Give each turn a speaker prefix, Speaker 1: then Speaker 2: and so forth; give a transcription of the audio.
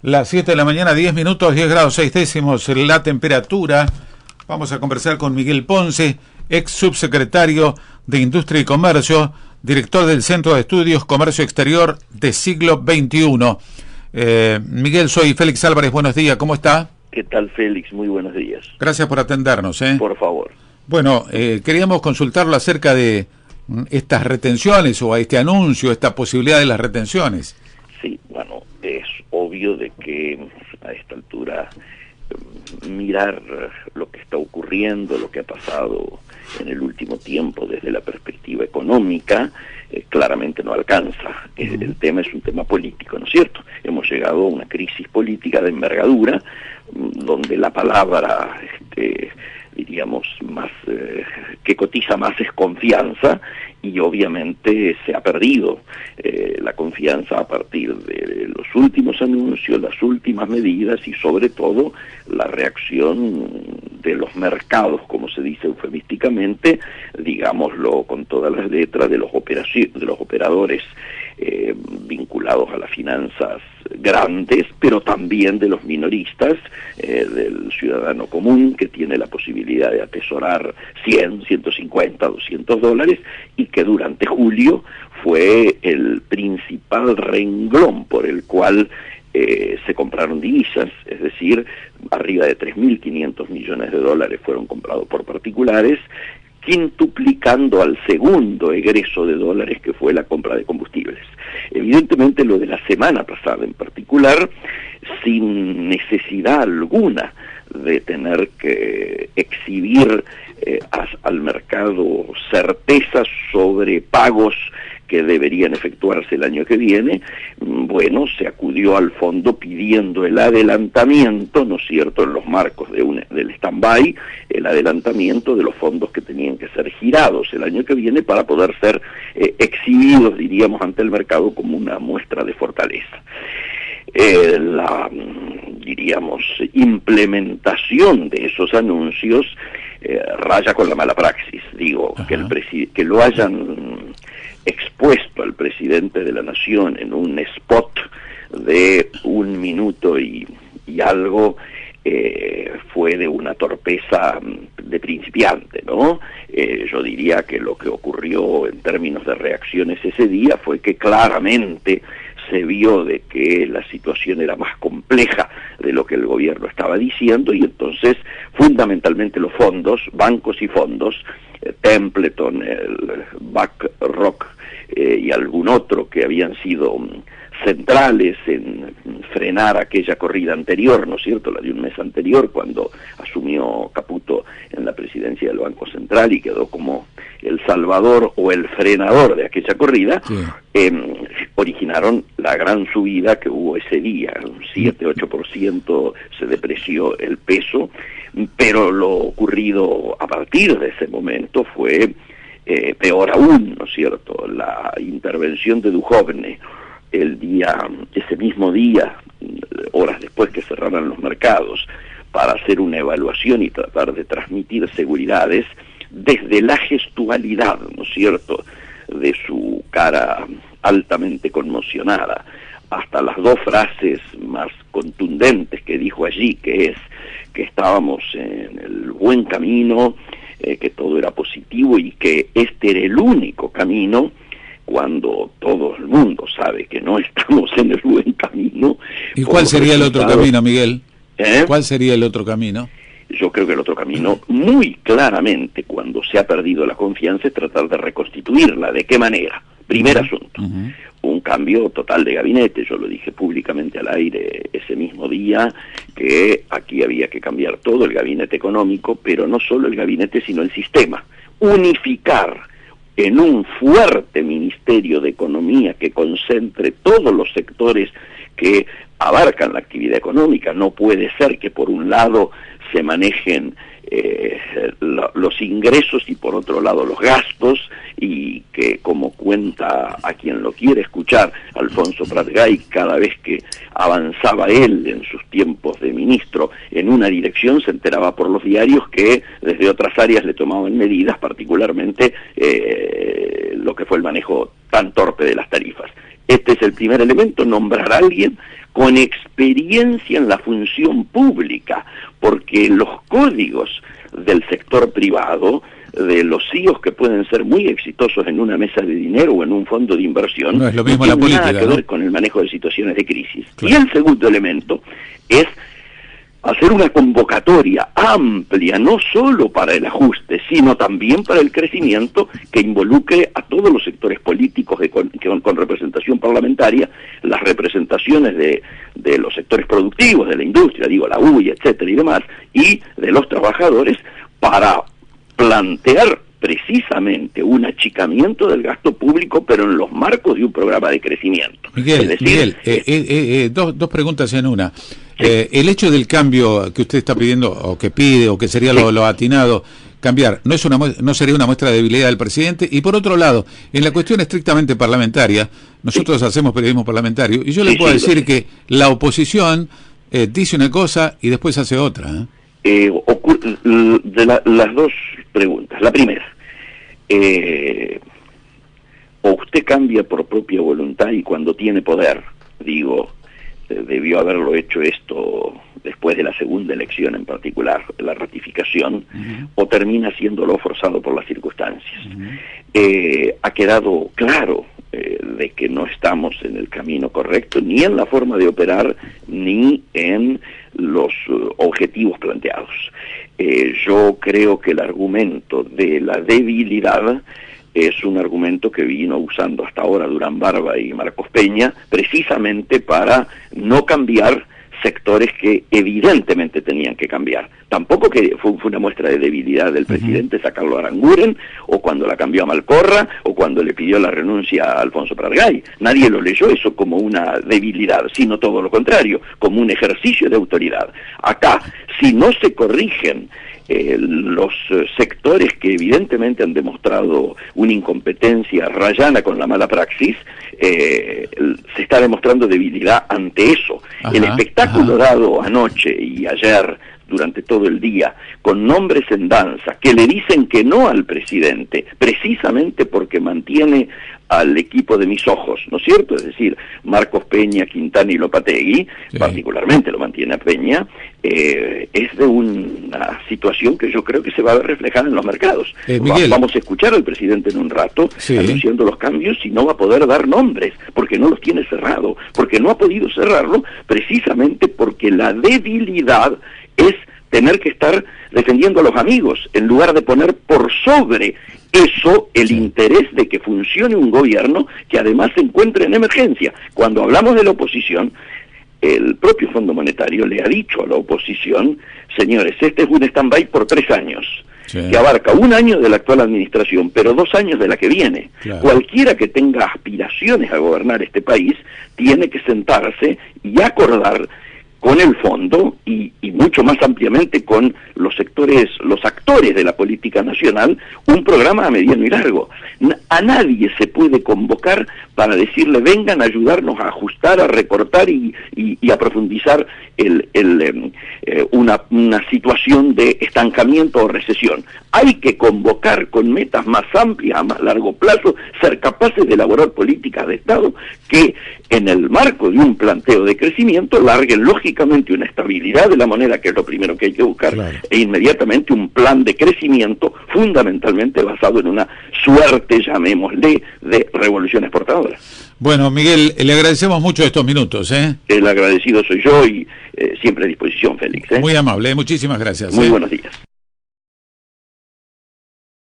Speaker 1: Las 7 de la mañana, 10 minutos, 10 grados 6 décimos la temperatura. Vamos a conversar con Miguel Ponce, ex subsecretario de Industria y Comercio, director del Centro de Estudios Comercio Exterior de Siglo XXI. Miguel, soy Félix Álvarez, buenos días, ¿cómo está?
Speaker 2: ¿Qué tal, Félix? Muy buenos días.
Speaker 1: Gracias por atendernos.
Speaker 2: Por favor.
Speaker 1: Bueno, queríamos consultarlo acerca de estas retenciones o a este anuncio, esta posibilidad de las retenciones.
Speaker 2: Sí, bueno, es obvio de que a esta altura mirar lo que está ocurriendo, lo que ha pasado en el último tiempo desde la perspectiva económica, claramente no alcanza. El tema es un tema político, ¿no es cierto? Hemos llegado a una crisis política de envergadura, donde la palabra, diríamos, más que cotiza más es confianza, y obviamente se ha perdido la confianza a partir de los últimos anuncios, las últimas medidas y sobre todo la reacción de los mercados, como se dice eufemísticamente, digámoslo con todas las letras, de los operadores vinculados a las finanzas grandes, pero también de los minoristas, del ciudadano común que tiene la posibilidad de atesorar 100, 150, 200 dólares y que durante julio fue el principal renglón por el cual se compraron divisas, es decir, arriba de 3.500 millones de dólares fueron comprados por particulares, quintuplicando al segundo egreso de dólares que fue la compra de combustibles. Evidentemente lo de la semana pasada en particular, sin necesidad alguna de tener que exhibir al mercado certezas sobre pagos que deberían efectuarse el año que viene, bueno, se acudió al fondo pidiendo el adelantamiento, ¿no es cierto?, en los marcos del stand-by, el adelantamiento de los fondos que tenían que ser girados el año que viene para poder ser exhibidos, diríamos, ante el mercado como una muestra de fortaleza. La, diríamos, implementación de esos anuncios raya con la mala praxis, digo, que lo hayan expuesto al presidente de la Nación en un spot de 1 minuto y algo, fue de una torpeza de principiante, ¿no? Yo diría que lo que ocurrió en términos de reacciones ese día fue que claramente se vio de que la situación era más compleja de lo que el gobierno estaba diciendo, y entonces fundamentalmente los fondos, bancos y fondos, Templeton, el BlackRock y algún otro que habían sido centrales en frenar aquella corrida anterior, ¿no es cierto?, la de un mes anterior, cuando asumió Caputo en la presidencia del Banco Central y quedó como el salvador o el frenador de aquella corrida, originaron la gran subida que hubo ese día, un 7-8% se depreció el peso, pero lo ocurrido a partir de ese momento fue peor aún, ¿no es cierto?, la intervención de Duhovne, ese mismo día, horas después que cerraran los mercados, para hacer una evaluación y tratar de transmitir seguridades desde la gestualidad, ¿no es cierto?, de su cara altamente conmocionada, hasta las dos frases más contundentes que dijo allí, que es que estábamos en el buen camino, que todo era positivo y que este era el único camino, cuando todo el mundo sabe que no estamos en el buen camino.
Speaker 1: ¿Y cuál sería el otro camino, Miguel? ¿Cuál sería el otro camino?
Speaker 2: Yo creo que el otro camino, muy claramente, cuando se ha perdido la confianza, es tratar de reconstituirla. ¿De qué manera? Primer asunto, un cambio total de gabinete. Yo lo dije públicamente al aire ese mismo día, que aquí había que cambiar todo el gabinete económico, pero no solo el gabinete, sino el sistema. Unificar en un fuerte Ministerio de Economía que concentre todos los sectores que abarcan la actividad económica. No puede ser que por un lado se manejen los ingresos y por otro lado los gastos, y que, como cuenta a quien lo quiere escuchar Alfonso Prat-Gay, cada vez que avanzaba él en sus tiempos de ministro en una dirección, se enteraba por los diarios que desde otras áreas le tomaban medidas, particularmente lo que fue el manejo tan torpe de las tarifas. Este es el primer elemento, nombrar a alguien con experiencia en la función pública, porque los códigos del sector privado, de los CEOs que pueden ser muy exitosos en una mesa de dinero o en un fondo de inversión,
Speaker 1: no es lo mismo
Speaker 2: no
Speaker 1: la
Speaker 2: tiene
Speaker 1: política,
Speaker 2: nada que ver
Speaker 1: ¿no?
Speaker 2: con el manejo de situaciones de crisis.
Speaker 1: Claro.
Speaker 2: Y el segundo elemento es hacer una convocatoria amplia, no solo para el ajuste, sino también para el crecimiento, que involucre a todos los sectores políticos con representación parlamentaria, las representaciones de los sectores productivos, de la industria, digo, la UIA, etcétera y demás, y de los trabajadores, para plantear precisamente un achicamiento del gasto público, pero en los marcos de un programa de crecimiento.
Speaker 1: Miguel,
Speaker 2: es decir,
Speaker 1: dos preguntas en una. El hecho del cambio que usted está pidiendo, o que pide, o que sería lo atinado, cambiar, no sería una muestra de debilidad del presidente. Y por otro lado, en la cuestión estrictamente parlamentaria, nosotros hacemos periodismo parlamentario, y yo le puedo decir que la oposición dice una cosa y después hace otra.
Speaker 2: Las dos preguntas. La primera, o usted cambia por propia voluntad y cuando tiene poder, digo, debió haberlo hecho esto después de la segunda elección en particular, la ratificación, o termina haciéndolo forzado por las circunstancias. Ha quedado claro de que no estamos en el camino correcto, ni en la forma de operar, ni en los objetivos planteados. Yo creo que el argumento de la debilidad es un argumento que vino usando hasta ahora Durán Barba y Marcos Peña, precisamente para no cambiar sectores que evidentemente tenían que cambiar. Tampoco que fue una muestra de debilidad del presidente sacarlo a Aranguren, o cuando la cambió a Malcorra, o cuando le pidió la renuncia a Alfonso Pratgay. Nadie lo leyó eso como una debilidad, sino todo lo contrario, como un ejercicio de autoridad. Acá, si no se corrigen los sectores que evidentemente han demostrado una incompetencia rayana con la mala praxis, se está demostrando debilidad ante eso. El espectáculo dado anoche y ayer durante todo el día, con nombres en danza, que le dicen que no al presidente, precisamente porque mantiene al equipo de mis ojos, ¿no es cierto? Es decir, Marcos Peña, Quintana y Lopategui, particularmente lo mantiene a Peña, es de una situación que yo creo que se va a ver reflejada en los mercados. Vamos a escuchar al presidente en un rato, anunciando los cambios, y no va a poder dar nombres, porque no los tiene cerrado, porque no ha podido cerrarlo, precisamente porque la debilidad es tener que estar defendiendo a los amigos, en lugar de poner por sobre eso el interés de que funcione un gobierno que además se encuentre en emergencia. Cuando hablamos de la oposición, el propio Fondo Monetario le ha dicho a la oposición, señores, este es un stand-by por 3 años, que abarca 1 año de la actual administración, pero 2 años de la que viene. Cualquiera que tenga aspiraciones a gobernar este país tiene que sentarse y acordar con el fondo y mucho más ampliamente con los sectores, los actores de la política nacional, un programa a mediano y largo. A nadie se puede convocar para decirle vengan a ayudarnos a ajustar, a recortar y a profundizar una situación de estancamiento o recesión. Hay que convocar con metas más amplias, a más largo plazo, ser capaces de elaborar políticas de Estado que en el marco de un planteo de crecimiento larguen lógicamente una estabilidad de la moneda, que es lo primero que hay que buscar, e inmediatamente un plan de crecimiento fundamentalmente basado en una suerte, llamémosle, de revolución exportadora.
Speaker 1: Bueno, Miguel, le agradecemos mucho estos minutos.
Speaker 2: El agradecido soy yo y siempre a disposición, Félix.
Speaker 1: Muy amable, muchísimas gracias.
Speaker 2: Muy buenos días.